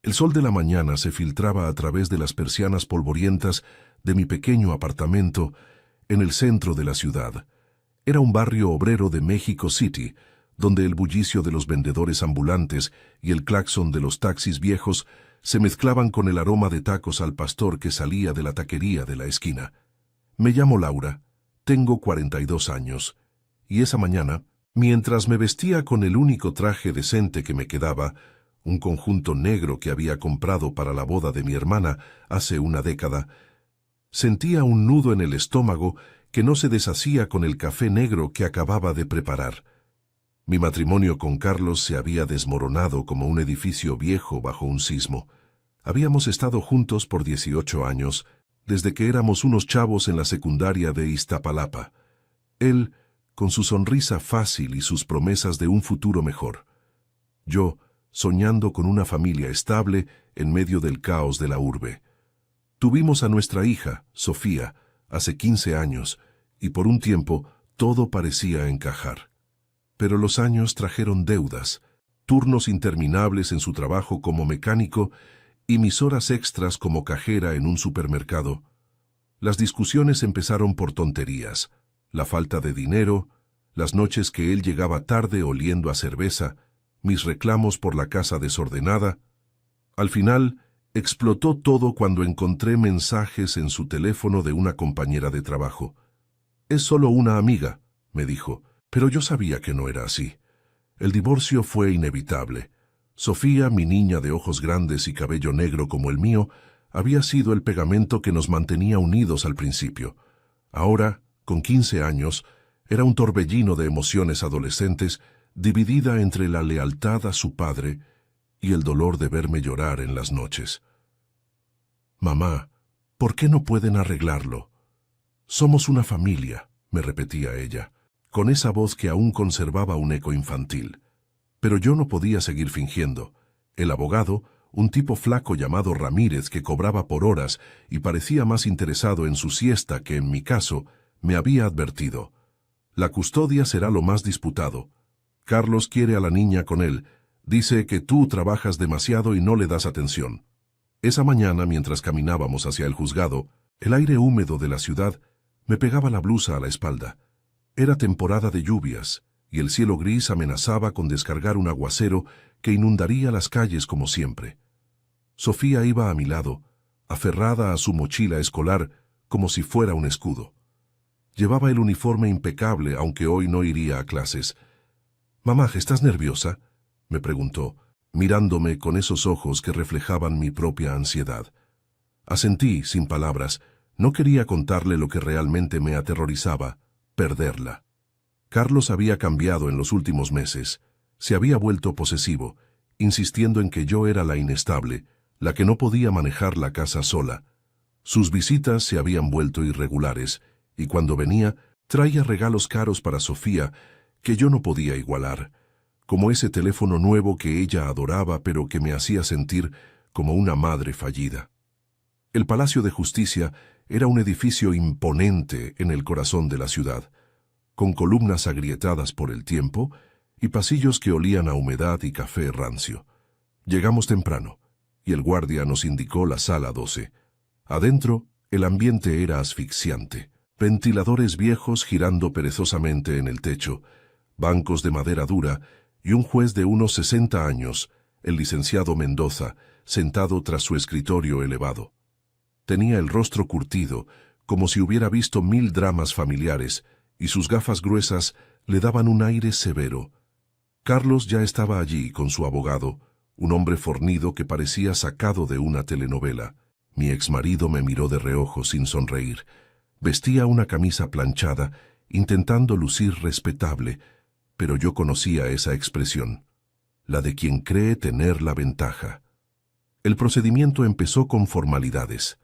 El sol de la mañana se filtraba a través de las persianas polvorientas de mi pequeño apartamento en el centro de la ciudad. Era un barrio obrero de México City, donde el bullicio de los vendedores ambulantes y el claxon de los taxis viejos se mezclaban con el aroma de tacos al pastor que salía de la taquería de la esquina. Me llamo Laura, tengo 42 años, y esa mañana, mientras me vestía con el único traje decente que me quedaba, un conjunto negro que había comprado para la boda de mi hermana hace una década, sentía un nudo en el estómago que no se deshacía con el café negro que acababa de preparar. Mi matrimonio con Carlos se había desmoronado como un edificio viejo bajo un sismo. Habíamos estado juntos por 18 años, desde que éramos unos chavos en la secundaria de Iztapalapa. Él, con su sonrisa fácil y sus promesas de un futuro mejor. Yo, soñando con una familia estable en medio del caos de la urbe. Tuvimos a nuestra hija, Sofía, hace 15 años, y por un tiempo todo parecía encajar. Pero los años trajeron deudas, turnos interminables en su trabajo como mecánico y mis horas extras como cajera en un supermercado. Las discusiones empezaron por tonterías, la falta de dinero, las noches que él llegaba tarde oliendo a cerveza, mis reclamos por la casa desordenada. Al final, explotó todo cuando encontré mensajes en su teléfono de una compañera de trabajo. «Es solo una amiga», me dijo, pero yo sabía que no era así. El divorcio fue inevitable. Sofía, mi niña de ojos grandes y cabello negro como el mío, había sido el pegamento que nos mantenía unidos al principio. Ahora, con 15 años, era un torbellino de emociones adolescentes dividida entre la lealtad a su padre y el dolor de verme llorar en las noches. «Mamá, ¿por qué no pueden arreglarlo? Somos una familia», me repetía ella, con esa voz que aún conservaba un eco infantil. Pero yo no podía seguir fingiendo. El abogado, un tipo flaco llamado Ramírez que cobraba por horas y parecía más interesado en su siesta que en mi caso, me había advertido. «La custodia será lo más disputado. Carlos quiere a la niña con él. Dice que tú trabajas demasiado y no le das atención». Esa mañana, mientras caminábamos hacia el juzgado, el aire húmedo de la ciudad me pegaba la blusa a la espalda. Era temporada de lluvias, y el cielo gris amenazaba con descargar un aguacero que inundaría las calles como siempre. Sofía iba a mi lado, aferrada a su mochila escolar como si fuera un escudo. Llevaba el uniforme impecable, aunque hoy no iría a clases. «Mamá, ¿estás nerviosa?», me preguntó, mirándome con esos ojos que reflejaban mi propia ansiedad. Asentí, sin palabras. No quería contarle lo que realmente me aterrorizaba, perderla. Carlos había cambiado en los últimos meses. Se había vuelto posesivo, insistiendo en que yo era la inestable, la que no podía manejar la casa sola. Sus visitas se habían vuelto irregulares, y cuando venía, traía regalos caros para Sofía que yo no podía igualar, como ese teléfono nuevo que ella adoraba pero que me hacía sentir como una madre fallida. El Palacio de Justicia era un edificio imponente en el corazón de la ciudad, con columnas agrietadas por el tiempo y pasillos que olían a humedad y café rancio. Llegamos temprano, y el guardia nos indicó la sala 12. Adentro, el ambiente era asfixiante. Ventiladores viejos girando perezosamente en el techo, bancos de madera dura y un juez de unos 60 años, el licenciado Mendoza, sentado tras su escritorio elevado. Tenía el rostro curtido, como si hubiera visto 1000 dramas familiares, y sus gafas gruesas le daban un aire severo. Carlos ya estaba allí con su abogado, un hombre fornido que parecía sacado de una telenovela. Mi exmarido me miró de reojo sin sonreír. Vestía una camisa planchada, intentando lucir respetable, pero yo conocía esa expresión, la de quien cree tener la ventaja. El procedimiento empezó con formalidades.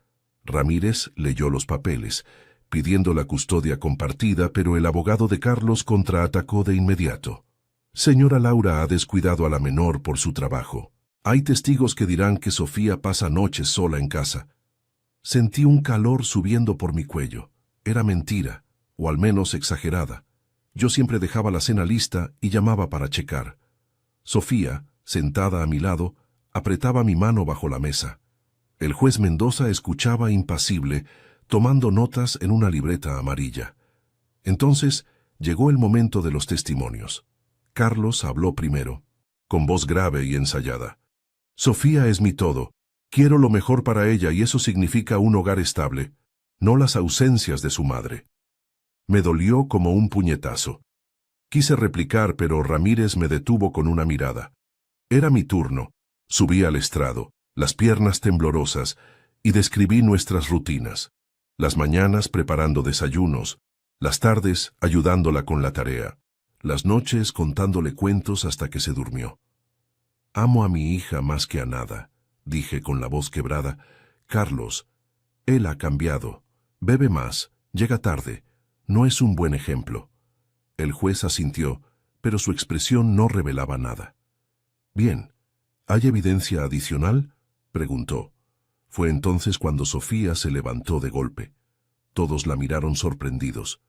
Ramírez leyó los papeles, pidiendo la custodia compartida, pero el abogado de Carlos contraatacó de inmediato. «Señora Laura ha descuidado a la menor por su trabajo. Hay testigos que dirán que Sofía pasa noches sola en casa». Sentí un calor subiendo por mi cuello. Era mentira, o al menos exagerada. Yo siempre dejaba la cena lista y llamaba para checar. Sofía, sentada a mi lado, Apretaba mi mano bajo la mesa. El juez Mendoza escuchaba impasible, tomando notas en una libreta amarilla. Entonces llegó el momento de los testimonios. Carlos habló primero, con voz grave y ensayada. Sofía es mi todo. Quiero lo mejor para ella y eso significa un hogar estable, no las ausencias de su madre. Me dolió como un puñetazo. Quise replicar, pero Ramírez me detuvo con una mirada. Era mi turno. Subí al estrado, las piernas temblorosas, y describí nuestras rutinas. Las mañanas preparando desayunos, las tardes ayudándola con la tarea, las noches contándole cuentos hasta que se durmió. Amo a mi hija más que a nada, dije con la voz quebrada. Carlos, él ha cambiado. Bebe más, llega tarde. No es un buen ejemplo. El juez asintió, pero su expresión no revelaba nada. Bien, ¿hay evidencia adicional?, preguntó. Fue entonces cuando Sofía se levantó de golpe. Todos la miraron sorprendidos.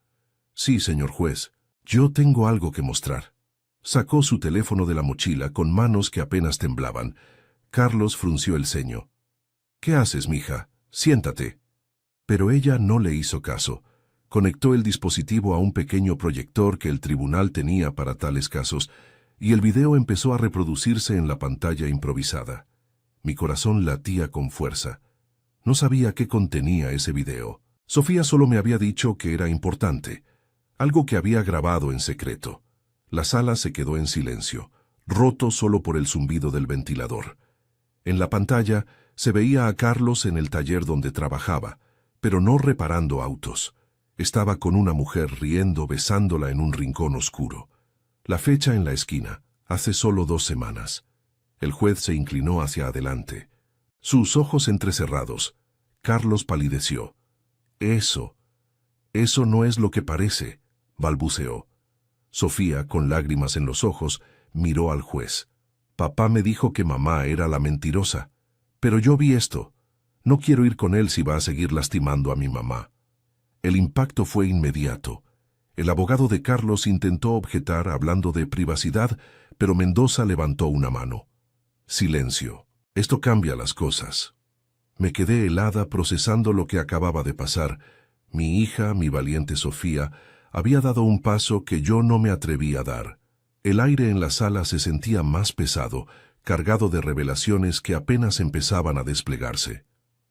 Sí, señor juez, yo tengo algo que mostrar. Sacó su teléfono de la mochila con manos que apenas temblaban. Carlos frunció el ceño. ¿Qué haces, mija? Siéntate. Pero ella no le hizo caso. Conectó el dispositivo a un pequeño proyector que el tribunal tenía para tales casos, y el video empezó a reproducirse en la pantalla improvisada. Mi corazón latía con fuerza. No sabía qué contenía ese video. Sofía solo me había dicho que era importante, algo que había grabado en secreto. La sala se quedó en silencio, roto solo por el zumbido del ventilador. En la pantalla se veía a Carlos en el taller donde trabajaba, pero no reparando autos. Estaba con una mujer riendo, besándola en un rincón oscuro. La fecha en la esquina, hace solo 2 semanas. El juez se inclinó hacia adelante. Sus ojos entrecerrados. Carlos palideció. Eso no es lo que parece, balbuceó. Sofía, con lágrimas en los ojos, miró al juez. Papá me dijo que mamá era la mentirosa, pero yo vi esto. No quiero ir con él si va a seguir lastimando a mi mamá. El impacto fue inmediato. El abogado de Carlos intentó objetar hablando de privacidad, pero Mendoza levantó una mano. Silencio. Esto cambia las cosas. Me quedé helada procesando lo que acababa de pasar. Mi hija, mi valiente Sofía, había dado un paso que yo no me atreví a dar. El aire en la sala se sentía más pesado, cargado de revelaciones que apenas empezaban a desplegarse.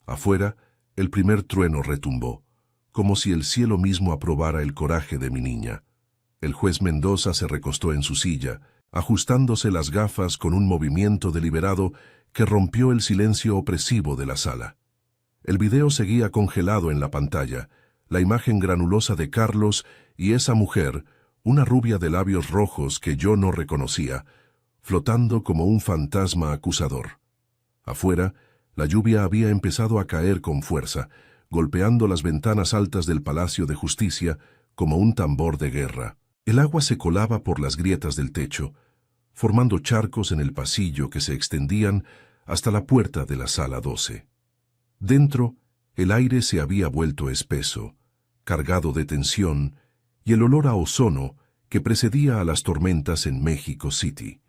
Afuera, el primer trueno retumbó, como si el cielo mismo aprobara el coraje de mi niña. El juez Mendoza se recostó en su silla, ajustándose las gafas con un movimiento deliberado que rompió el silencio opresivo de la sala. El video seguía congelado en la pantalla, la imagen granulosa de Carlos y esa mujer, una rubia de labios rojos que yo no reconocía, flotando como un fantasma acusador. Afuera, la lluvia había empezado a caer con fuerza, golpeando las ventanas altas del Palacio de Justicia como un tambor de guerra. El agua se colaba por las grietas del techo, formando charcos en el pasillo que se extendían hasta la puerta de la sala 12. Dentro, el aire se había vuelto espeso, cargado de tensión, y el olor a ozono que precedía a las tormentas en México City.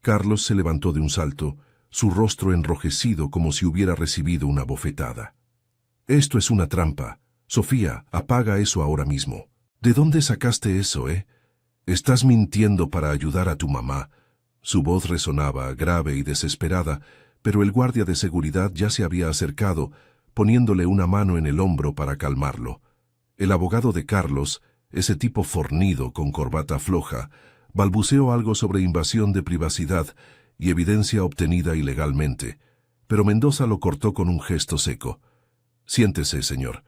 Carlos se levantó de un salto, su rostro enrojecido como si hubiera recibido una bofetada. Esto es una trampa. Sofía, apaga eso ahora mismo. ¿De dónde sacaste eso, Estás mintiendo para ayudar a tu mamá. Su voz resonaba, grave y desesperada, pero el guardia de seguridad ya se había acercado, poniéndole una mano en el hombro para calmarlo. El abogado de Carlos, ese tipo fornido con corbata floja, balbuceó algo sobre invasión de privacidad y evidencia obtenida ilegalmente, pero Mendoza lo cortó con un gesto seco. Siéntese, señor.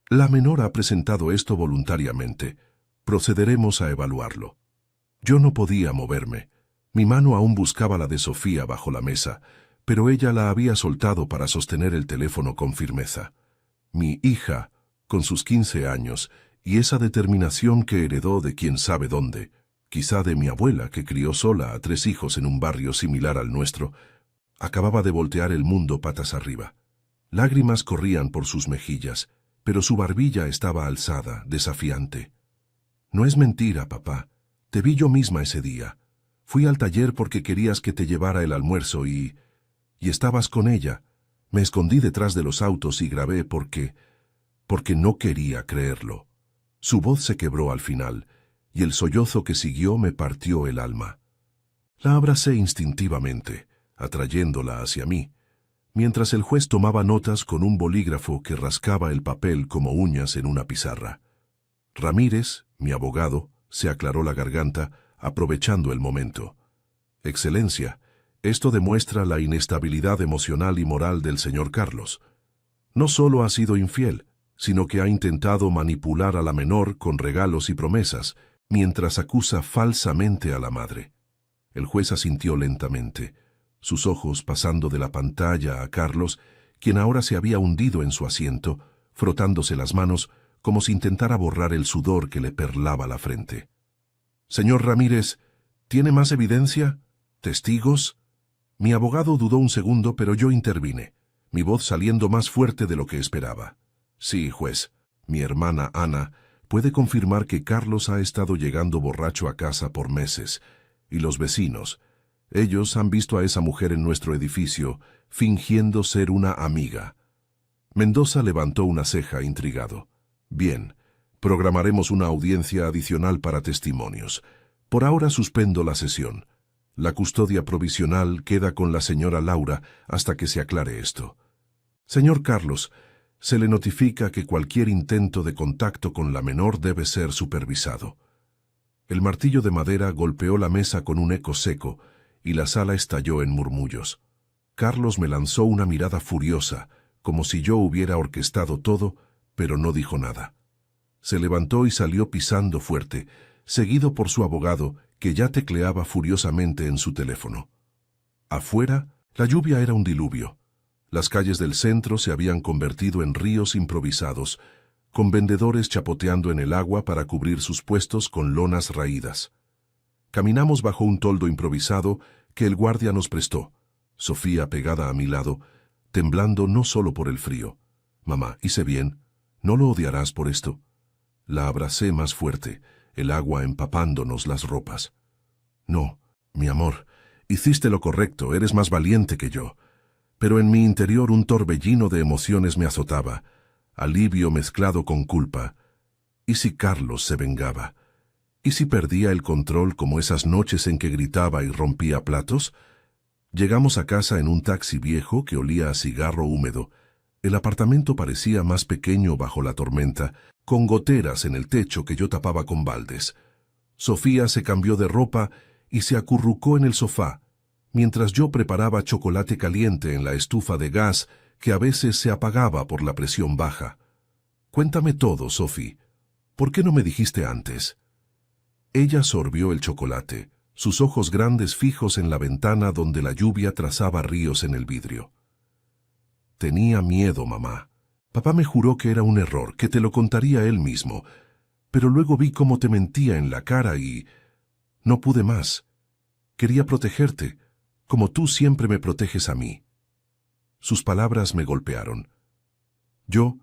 La menor ha presentado esto voluntariamente. Procederemos a evaluarlo. Yo no podía moverme. Mi mano aún buscaba la de Sofía bajo la mesa, pero ella la había soltado para sostener el teléfono con firmeza. Mi hija, con sus 15 años, y esa determinación que heredó de quién sabe dónde, quizá de mi abuela que crió sola a 3 hijos en un barrio similar al nuestro, acababa de voltear el mundo patas arriba. Lágrimas corrían por sus mejillas, pero su barbilla estaba alzada, desafiante. No es mentira, papá. Te vi yo misma ese día. Fui al taller porque querías que te llevara el almuerzo y estabas con ella. Me escondí detrás de los autos y grabé porque no quería creerlo. Su voz se quebró al final, y el sollozo que siguió me partió el alma. La abracé instintivamente, atrayéndola hacia mí, mientras el juez tomaba notas con un bolígrafo que rascaba el papel como uñas en una pizarra. Ramírez, mi abogado, se aclaró la garganta, aprovechando el momento. Excelencia, esto demuestra la inestabilidad emocional y moral del señor Carlos. No solo ha sido infiel, sino que ha intentado manipular a la menor con regalos y promesas, mientras acusa falsamente a la madre. El juez asintió lentamente, sus ojos pasando de la pantalla a Carlos, quien ahora se había hundido en su asiento, frotándose las manos como si intentara borrar el sudor que le perlaba la frente. «Señor Ramírez, ¿tiene más evidencia? ¿Testigos?» Mi abogado dudó un segundo, pero yo intervine, mi voz saliendo más fuerte de lo que esperaba. «Sí, juez, mi hermana Ana puede confirmar que Carlos ha estado llegando borracho a casa por meses, y los vecinos, ellos han visto a esa mujer en nuestro edificio, fingiendo ser una amiga». Mendoza levantó una ceja intrigado. «Bien, programaremos una audiencia adicional para testimonios. Por ahora suspendo la sesión. La custodia provisional queda con la señora Laura hasta que se aclare esto. Señor Carlos, se le notifica que cualquier intento de contacto con la menor debe ser supervisado». El martillo de madera golpeó la mesa con un eco seco y la sala estalló en murmullos. Carlos me lanzó una mirada furiosa, como si yo hubiera orquestado todo, pero no dijo nada. Se levantó y salió pisando fuerte, seguido por su abogado, que ya tecleaba furiosamente en su teléfono. Afuera, la lluvia era un diluvio. Las calles del centro se habían convertido en ríos improvisados, con vendedores chapoteando en el agua para cubrir sus puestos con lonas raídas. Caminamos bajo un toldo improvisado que el guardia nos prestó, Sofía pegada a mi lado, temblando no solo por el frío. «Mamá, hice bien. ¿No lo odiarás por esto?» La abracé más fuerte, el agua empapándonos las ropas. «No, mi amor, hiciste lo correcto, eres más valiente que yo». Pero en mi interior un torbellino de emociones me azotaba, alivio mezclado con culpa. ¿Y si Carlos se vengaba? ¿Y si perdía el control como esas noches en que gritaba y rompía platos? Llegamos a casa en un taxi viejo que olía a cigarro húmedo. El apartamento parecía más pequeño bajo la tormenta, con goteras en el techo que yo tapaba con baldes. Sofía se cambió de ropa y se acurrucó en el sofá, mientras yo preparaba chocolate caliente en la estufa de gas que a veces se apagaba por la presión baja. «Cuéntame todo, Sophie. ¿Por qué no me dijiste antes?» Ella sorbió el chocolate, sus ojos grandes fijos en la ventana donde la lluvia trazaba ríos en el vidrio. «Tenía miedo, mamá. Papá me juró que era un error, que te lo contaría él mismo, pero luego vi cómo te mentía en la cara y no pude más. Quería protegerte, como tú siempre me proteges a mí». Sus palabras me golpearon. Yo,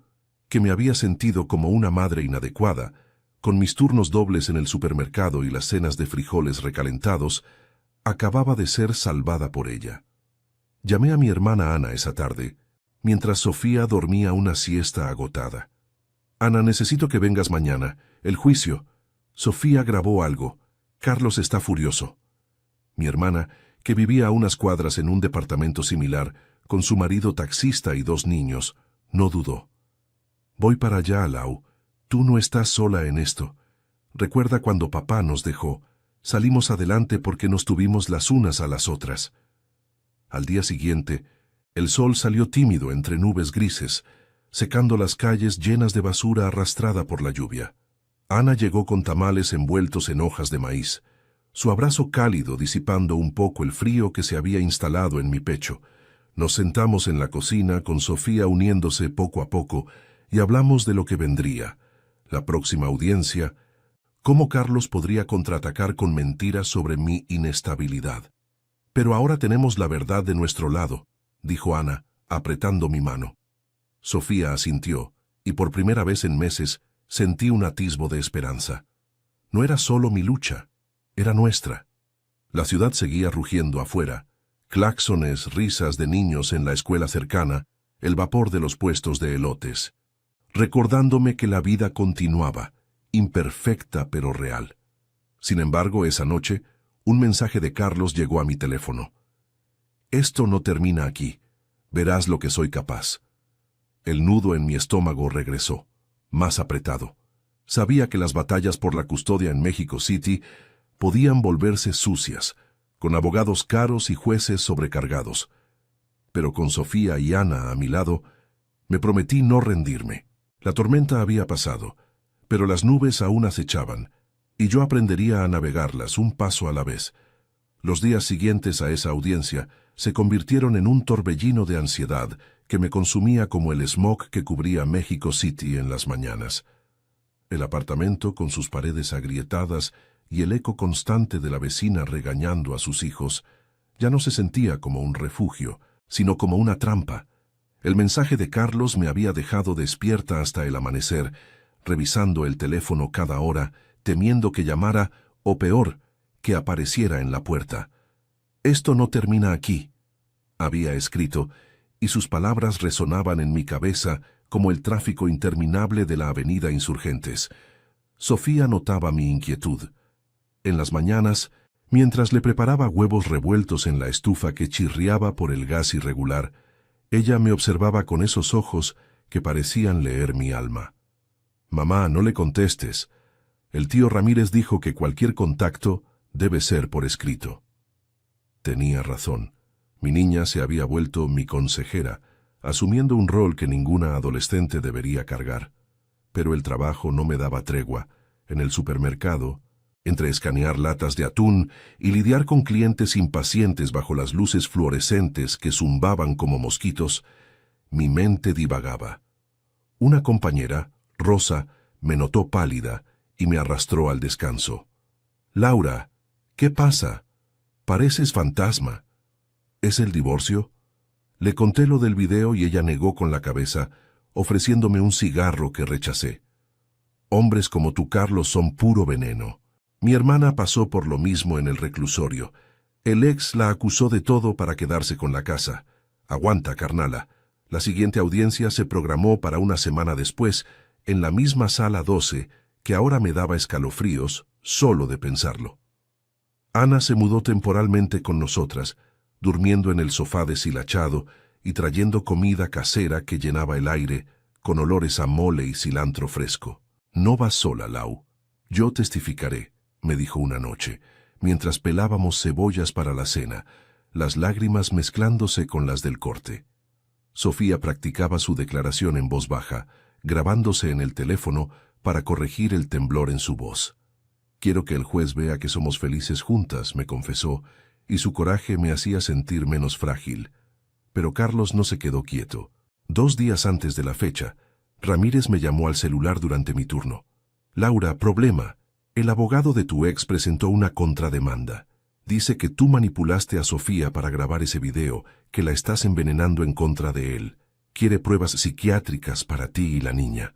que me había sentido como una madre inadecuada, con mis turnos dobles en el supermercado y las cenas de frijoles recalentados, acababa de ser salvada por ella. Llamé a mi hermana Ana esa tarde, mientras Sofía dormía una siesta agotada. «Ana, necesito que vengas mañana. El juicio. Sofía grabó algo. Carlos está furioso». Mi hermana, que vivía a unas cuadras en un departamento similar, con su marido taxista y 2 niños, no dudó. «Voy para allá, Lau. Tú no estás sola en esto. Recuerda cuando papá nos dejó. Salimos adelante porque nos tuvimos las unas a las otras». Al día siguiente, el sol salió tímido entre nubes grises, secando las calles llenas de basura arrastrada por la lluvia. Ana llegó con tamales envueltos en hojas de maíz, su abrazo cálido disipando un poco el frío que se había instalado en mi pecho. Nos sentamos en la cocina con Sofía uniéndose poco a poco y hablamos de lo que vendría, la próxima audiencia, cómo Carlos podría contraatacar con mentiras sobre mi inestabilidad. «Pero ahora tenemos la verdad de nuestro lado», dijo Ana, apretando mi mano. Sofía asintió, y por primera vez en meses sentí un atisbo de esperanza. No era solo mi lucha, era nuestra. La ciudad seguía rugiendo afuera. Claxones, risas de niños en la escuela cercana, el vapor de los puestos de elotes. Recordándome que la vida continuaba, imperfecta pero real. Sin embargo, esa noche, un mensaje de Carlos llegó a mi teléfono. «Esto no termina aquí. Verás lo que soy capaz». El nudo en mi estómago regresó, más apretado. Sabía que las batallas por la custodia en México City podían volverse sucias, con abogados caros y jueces sobrecargados. Pero con Sofía y Ana a mi lado, me prometí no rendirme. La tormenta había pasado, pero las nubes aún acechaban, y yo aprendería a navegarlas un paso a la vez. Los días siguientes a esa audiencia se convirtieron en un torbellino de ansiedad que me consumía como el smog que cubría México City en las mañanas. El apartamento, con sus paredes agrietadas y el eco constante de la vecina regañando a sus hijos, ya no se sentía como un refugio, sino como una trampa. El mensaje de Carlos me había dejado despierta hasta el amanecer, revisando el teléfono cada hora, temiendo que llamara, o peor, que apareciera en la puerta. «Esto no termina aquí», había escrito, y sus palabras resonaban en mi cabeza como el tráfico interminable de la avenida Insurgentes. Sofía notaba mi inquietud. En las mañanas, mientras le preparaba huevos revueltos en la estufa que chirriaba por el gas irregular, ella me observaba con esos ojos que parecían leer mi alma. «Mamá, no le contestes. El tío Ramírez dijo que cualquier contacto debe ser por escrito». Tenía razón. Mi niña se había vuelto mi consejera, asumiendo un rol que ninguna adolescente debería cargar. Pero el trabajo no me daba tregua. En el supermercado, entre escanear latas de atún y lidiar con clientes impacientes bajo las luces fluorescentes que zumbaban como mosquitos, mi mente divagaba. Una compañera, Rosa, me notó pálida y me arrastró al descanso. «Laura, ¿qué pasa? Pareces fantasma». «¿Es el divorcio?». Le conté lo del video y ella negó con la cabeza, ofreciéndome un cigarro que rechacé. «Hombres como tú, Carlos, son puro veneno. Mi hermana pasó por lo mismo en el reclusorio. El ex la acusó de todo para quedarse con la casa. Aguanta, carnala». La siguiente audiencia se programó para una semana después, en la misma sala 12, que ahora me daba escalofríos solo de pensarlo. Ana se mudó temporalmente con nosotras, durmiendo en el sofá deshilachado y trayendo comida casera que llenaba el aire, con olores a mole y cilantro fresco. «No vas sola, Lau. Yo testificaré», me dijo una noche, mientras pelábamos cebollas para la cena, las lágrimas mezclándose con las del corte. Sofía practicaba su declaración en voz baja, grabándose en el teléfono para corregir el temblor en su voz. «Quiero que el juez vea que somos felices juntas», me confesó, y su coraje me hacía sentir menos frágil. Pero Carlos no se quedó quieto. 2 días antes de la fecha, Ramírez me llamó al celular durante mi turno. «Laura, problema. El abogado de tu ex presentó una contrademanda. Dice que tú manipulaste a Sofía para grabar ese video, que la estás envenenando en contra de él. Quiere pruebas psiquiátricas para ti y la niña».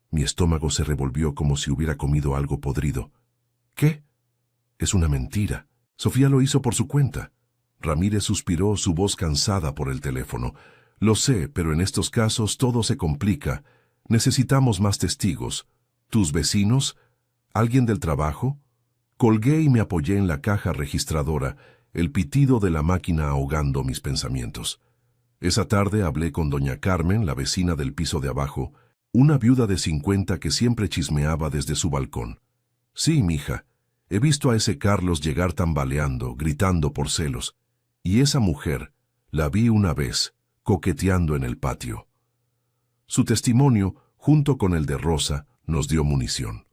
Mi estómago se revolvió como si hubiera comido algo podrido. «¿Qué? Es una mentira. Sofía lo hizo por su cuenta». Ramírez suspiró, su voz cansada por el teléfono. «Lo sé, pero en estos casos todo se complica. Necesitamos más testigos. ¿Tus vecinos? ¿Alguien del trabajo?». Colgué y me apoyé en la caja registradora, el pitido de la máquina ahogando mis pensamientos. Esa tarde hablé con doña Carmen, la vecina del piso de abajo, una viuda de 50 que siempre chismeaba desde su balcón. «Sí, mija, he visto a ese Carlos llegar tambaleando, gritando por celos. Y esa mujer, la vi una vez, coqueteando en el patio». Su testimonio, junto con el de Rosa, nos dio munición.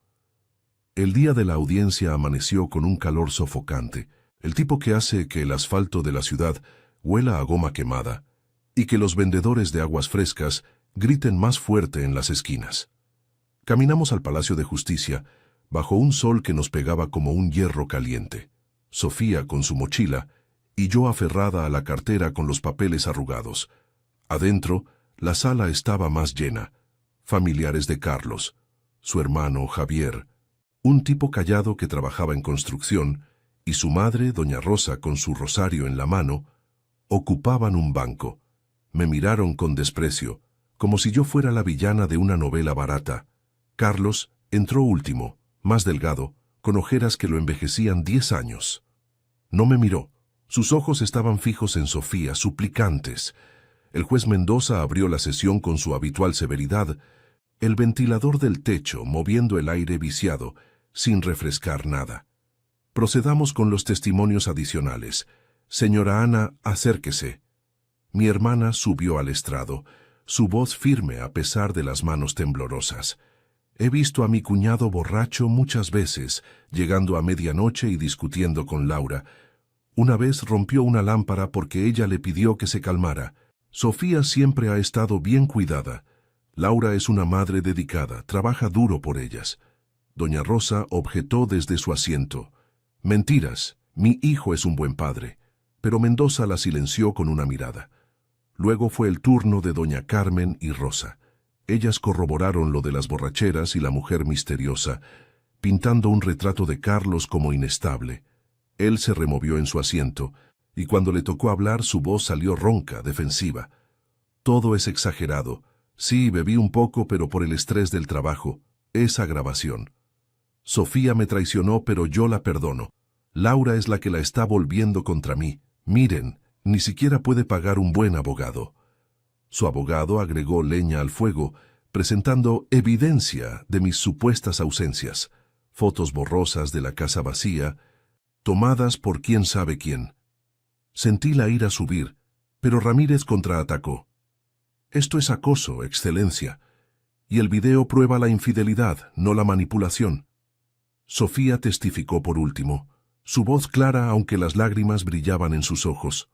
El día de la audiencia amaneció con un calor sofocante, el tipo que hace que el asfalto de la ciudad huela a goma quemada y que los vendedores de aguas frescas griten más fuerte en las esquinas. Caminamos al Palacio de Justicia, bajo un sol que nos pegaba como un hierro caliente. Sofía con su mochila y yo aferrada a la cartera con los papeles arrugados. Adentro, la sala estaba más llena. Familiares de Carlos, su hermano Javier, un tipo callado que trabajaba en construcción, y su madre, doña Rosa, con su rosario en la mano, ocupaban un banco. Me miraron con desprecio, como si yo fuera la villana de una novela barata. Carlos entró último, más delgado, con ojeras que lo envejecían 10 años. No me miró. Sus ojos estaban fijos en Sofía, suplicantes. El juez Mendoza abrió la sesión con su habitual severidad, el ventilador del techo moviendo el aire viciado, sin refrescar nada. Procedamos con los testimonios adicionales. Señora Ana, acérquese. Mi hermana subió al estrado, su voz firme a pesar de las manos temblorosas. He visto a mi cuñado borracho muchas veces, llegando a medianoche y discutiendo con Laura. Una vez rompió una lámpara porque ella le pidió que se calmara. Sofía siempre ha estado bien cuidada. Laura es una madre dedicada, trabaja duro por ellas. Doña Rosa objetó desde su asiento. Mentiras, mi hijo es un buen padre. Pero Mendoza la silenció con una mirada. Luego fue el turno de doña Carmen y Rosa. Ellas corroboraron lo de las borracheras y la mujer misteriosa, pintando un retrato de Carlos como inestable. Él se removió en su asiento, y cuando le tocó hablar su voz salió ronca, defensiva. Todo es exagerado. Sí, bebí un poco, pero por el estrés del trabajo. Es agravación. Sofía me traicionó, pero yo la perdono. Laura es la que la está volviendo contra mí. Miren, ni siquiera puede pagar un buen abogado. Su abogado agregó leña al fuego, presentando evidencia de mis supuestas ausencias, fotos borrosas de la casa vacía, tomadas por quién sabe quién. Sentí la ira subir, pero Ramírez contraatacó. Esto es acoso, Excelencia, y el video prueba la infidelidad, no la manipulación. Sofía testificó por último, su voz clara aunque las lágrimas brillaban en sus ojos.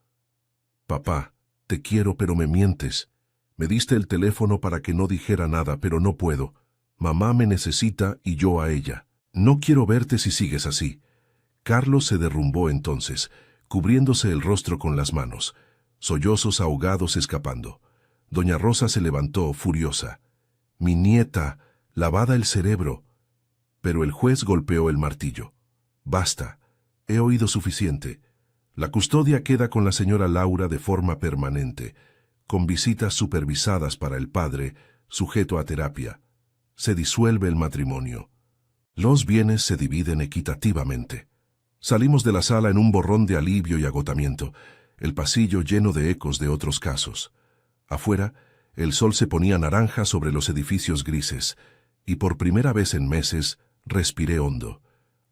Papá, te quiero pero me mientes. Me diste el teléfono para que no dijera nada, pero no puedo. Mamá me necesita y yo a ella. No quiero verte si sigues así. Carlos se derrumbó entonces, cubriéndose el rostro con las manos, sollozos ahogados escapando. Doña Rosa se levantó, furiosa. Mi nieta, lavada el cerebro. Pero el juez golpeó el martillo. Basta, he oído suficiente. La custodia queda con la señora Laura de forma permanente, con visitas supervisadas para el padre, sujeto a terapia. Se disuelve el matrimonio. Los bienes se dividen equitativamente. Salimos de la sala en un borrón de alivio y agotamiento, el pasillo lleno de ecos de otros casos. Afuera, el sol se ponía naranja sobre los edificios grises, y por primera vez en meses respiré hondo.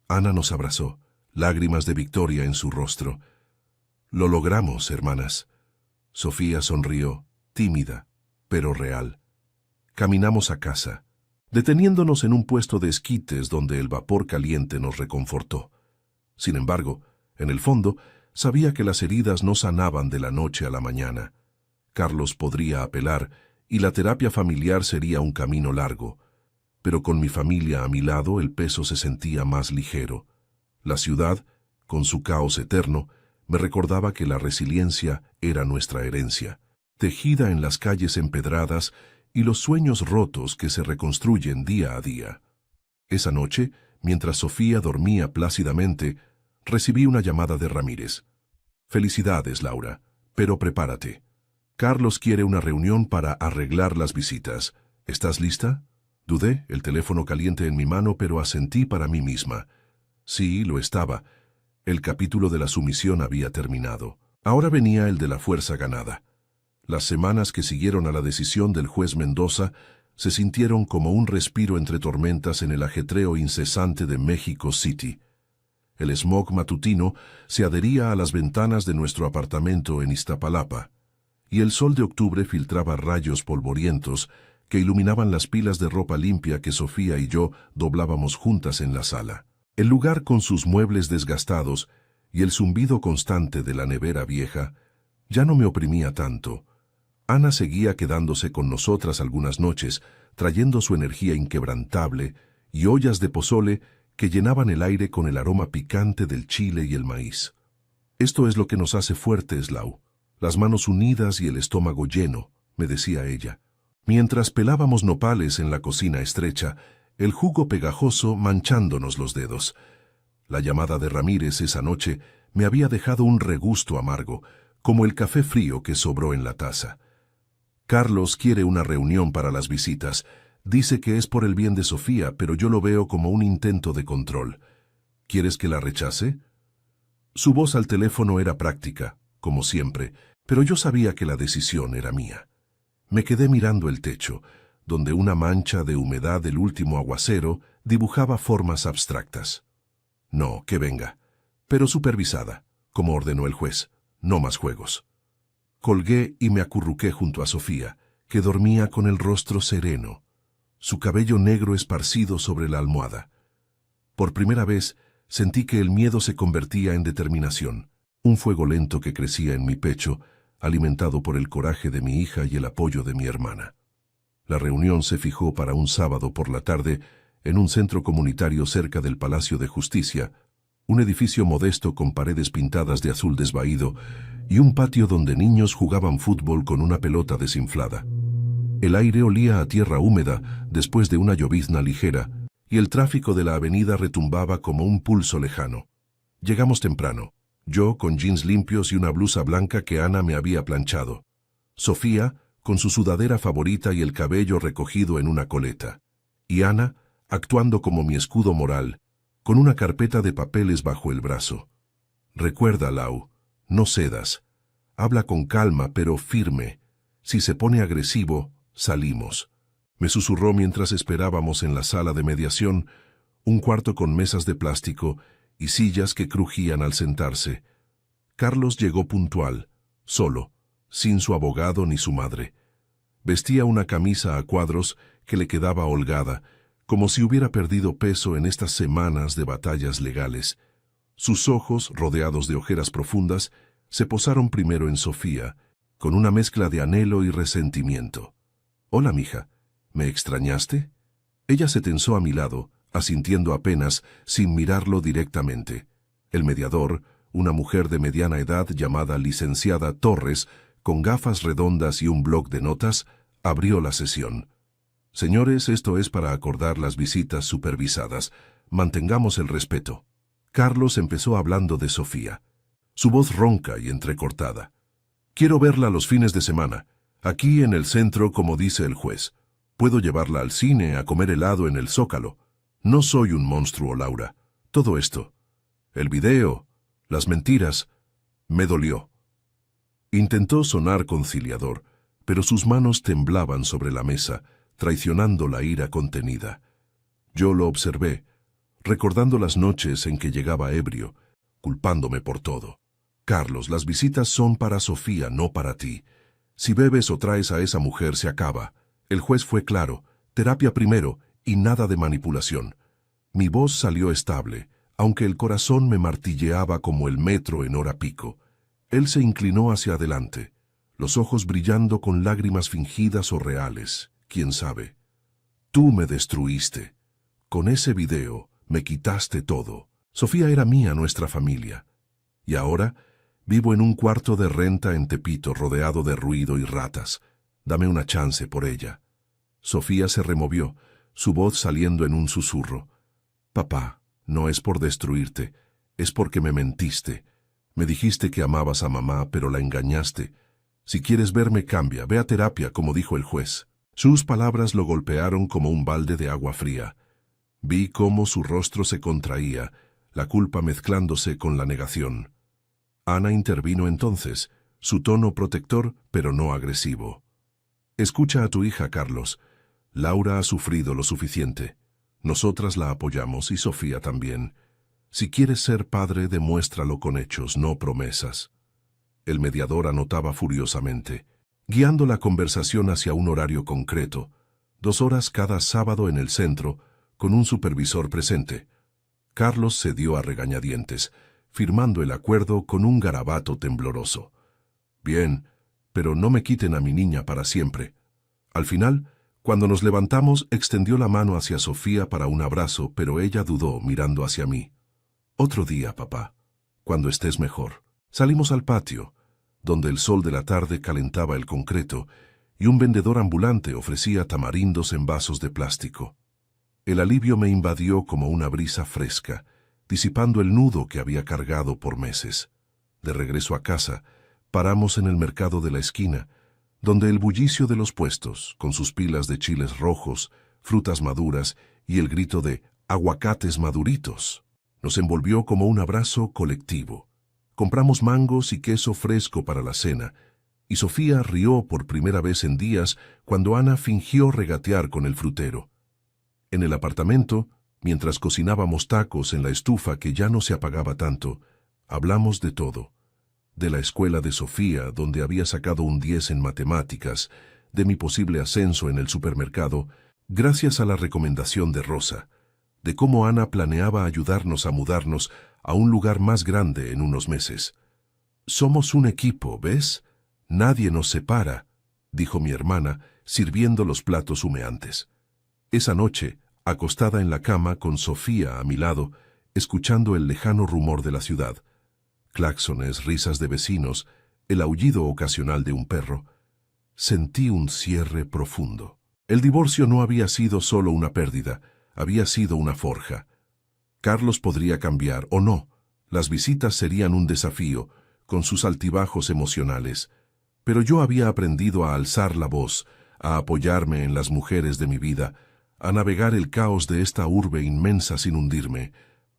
Ana nos abrazó, lágrimas de victoria en su rostro. Lo logramos, hermanas. Sofía sonrió, tímida, pero real. Caminamos a casa, deteniéndonos en un puesto de esquites donde el vapor caliente nos reconfortó. Sin embargo, en el fondo, sabía que las heridas no sanaban de la noche a la mañana. Carlos podría apelar, y la terapia familiar sería un camino largo. Pero con mi familia a mi lado el peso se sentía más ligero. La ciudad, con su caos eterno, me recordaba que la resiliencia era nuestra herencia, tejida en las calles empedradas y los sueños rotos que se reconstruyen día a día. Esa noche, mientras Sofía dormía plácidamente, recibí una llamada de Ramírez. Felicidades, Laura, pero prepárate. Carlos quiere una reunión para arreglar las visitas. ¿Estás lista? Dudé, el teléfono caliente en mi mano, pero asentí para mí misma. Sí, lo estaba. El capítulo de la sumisión había terminado. Ahora venía el de la fuerza ganada. Las semanas que siguieron a la decisión del juez Mendoza se sintieron como un respiro entre tormentas en el ajetreo incesante de México City. El smog matutino se adhería a las ventanas de nuestro apartamento en Iztapalapa, y el sol de octubre filtraba rayos polvorientos que iluminaban las pilas de ropa limpia que Sofía y yo doblábamos juntas en la sala. El lugar con sus muebles desgastados y el zumbido constante de la nevera vieja ya no me oprimía tanto. Ana seguía quedándose con nosotras algunas noches, trayendo su energía inquebrantable y ollas de pozole que llenaban el aire con el aroma picante del chile y el maíz. Esto es lo que nos hace fuertes, Lau. Las manos unidas y el estómago lleno, me decía ella. Mientras pelábamos nopales en la cocina estrecha, el jugo pegajoso manchándonos los dedos. La llamada de Ramírez esa noche me había dejado un regusto amargo, como el café frío que sobró en la taza. Carlos quiere una reunión para las visitas. Dice que es por el bien de Sofía, pero yo lo veo como un intento de control. ¿Quieres que la rechace? Su voz al teléfono era práctica, como siempre, pero yo sabía que la decisión era mía. Me quedé mirando el techo, donde una mancha de humedad del último aguacero dibujaba formas abstractas. No, que venga, pero supervisada, como ordenó el juez. No más juegos. Colgué y me acurruqué junto a Sofía, que dormía con el rostro sereno, su cabello negro esparcido sobre la almohada. Por primera vez sentí que el miedo se convertía en determinación, un fuego lento que crecía en mi pecho, alimentado por el coraje de mi hija y el apoyo de mi hermana. La reunión se fijó para un sábado por la tarde en un centro comunitario cerca del Palacio de Justicia, un edificio modesto con paredes pintadas de azul desvaído y un patio donde niños jugaban fútbol con una pelota desinflada. El aire olía a tierra húmeda después de una llovizna ligera y el tráfico de la avenida retumbaba como un pulso lejano. Llegamos temprano, yo con jeans limpios y una blusa blanca que Ana me había planchado. Sofía con su sudadera favorita y el cabello recogido en una coleta. Y Ana actuando como mi escudo moral, con una carpeta de papeles bajo el brazo. Recuerda, Lau, no cedas. Habla con calma, pero firme. Si se pone agresivo, salimos. Me susurró mientras esperábamos en la sala de mediación, un cuarto con mesas de plástico y sillas que crujían al sentarse. Carlos llegó puntual, solo, sin su abogado ni su madre. Vestía una camisa a cuadros que le quedaba holgada, como si hubiera perdido peso en estas semanas de batallas legales. Sus ojos, rodeados de ojeras profundas, se posaron primero en Sofía, con una mezcla de anhelo y resentimiento. «Hola, mija, ¿me extrañaste?» Ella se tensó a mi lado, asintiendo apenas, sin mirarlo directamente. El mediador, una mujer de mediana edad llamada licenciada Torres, con gafas redondas y un bloc de notas, abrió la sesión. «Señores, esto es para acordar las visitas supervisadas. Mantengamos el respeto». Carlos empezó hablando de Sofía. Su voz ronca y entrecortada. «Quiero verla los fines de semana, aquí en el centro como dice el juez. Puedo llevarla al cine, a comer helado en el Zócalo. No soy un monstruo, Laura. Todo esto, el video, las mentiras, me dolió». Intentó sonar conciliador, pero sus manos temblaban sobre la mesa, traicionando la ira contenida. Yo lo observé, recordando las noches en que llegaba ebrio, culpándome por todo. «Carlos, las visitas son para Sofía, no para ti. Si bebes o traes a esa mujer, se acaba». El juez fue claro, terapia primero y nada de manipulación. Mi voz salió estable, aunque el corazón me martilleaba como el metro en hora pico. Él se inclinó hacia adelante, los ojos brillando con lágrimas fingidas o reales, quién sabe. «Tú me destruiste. Con ese video me quitaste todo. Sofía era mía, nuestra familia. Y ahora vivo en un cuarto de renta en Tepito rodeado de ruido y ratas. Dame una chance por ella». Sofía se removió, su voz saliendo en un susurro. «Papá, no es por destruirte, es porque me mentiste. Me dijiste que amabas a mamá, pero la engañaste. Si quieres verme, cambia, ve a terapia, como dijo el juez». Sus palabras lo golpearon como un balde de agua fría. Vi cómo su rostro se contraía, la culpa mezclándose con la negación. Ana intervino entonces, su tono protector, pero no agresivo. «Escucha a tu hija, Carlos. Laura ha sufrido lo suficiente. Nosotras la apoyamos y Sofía también. Si quieres ser padre, demuéstralo con hechos, no promesas». El mediador anotaba furiosamente, guiando la conversación hacia un horario concreto, 2 horas cada sábado en el centro, con un supervisor presente. Carlos cedió a regañadientes, firmando el acuerdo con un garabato tembloroso. «Bien, pero no me quiten a mi niña para siempre». Al final, cuando nos levantamos, extendió la mano hacia Sofía para un abrazo, pero ella dudó, mirando hacia mí. «Otro día, papá, cuando estés mejor». Salimos al patio, donde el sol de la tarde calentaba el concreto y un vendedor ambulante ofrecía tamarindos en vasos de plástico. El alivio me invadió como una brisa fresca, disipando el nudo que había cargado por meses. De regreso a casa, paramos en el mercado de la esquina, donde el bullicio de los puestos, con sus pilas de chiles rojos, frutas maduras y el grito de aguacates maduritos, nos envolvió como un abrazo colectivo. Compramos mangos y queso fresco para la cena, y Sofía rió por primera vez en días cuando Ana fingió regatear con el frutero. En el apartamento, mientras cocinábamos tacos en la estufa que ya no se apagaba tanto, hablamos de todo. De la escuela de Sofía, donde había sacado un 10 en matemáticas, de mi posible ascenso en el supermercado, gracias a la recomendación de Rosa, de cómo Ana planeaba ayudarnos a mudarnos a un lugar más grande en unos meses. Somos un equipo, ¿ves? Nadie nos separa, dijo mi hermana, sirviendo los platos humeantes. Esa noche, acostada en la cama con Sofía a mi lado, escuchando el lejano rumor de la ciudad, claxones, risas de vecinos, el aullido ocasional de un perro, sentí un cierre profundo. El divorcio no había sido solo una pérdida, había sido una forja. Carlos podría cambiar o no, las visitas serían un desafío, con sus altibajos emocionales, pero yo había aprendido a alzar la voz, a apoyarme en las mujeres de mi vida, a navegar el caos de esta urbe inmensa sin hundirme.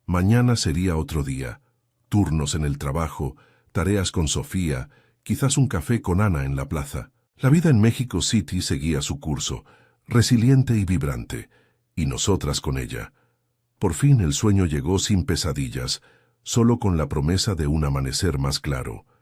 Mañana sería otro día. Turnos en el trabajo, tareas con Sofía, quizás un café con Ana en la plaza. La vida en México City seguía su curso, resiliente y vibrante, y nosotras con ella. Por fin el sueño llegó sin pesadillas, solo con la promesa de un amanecer más claro.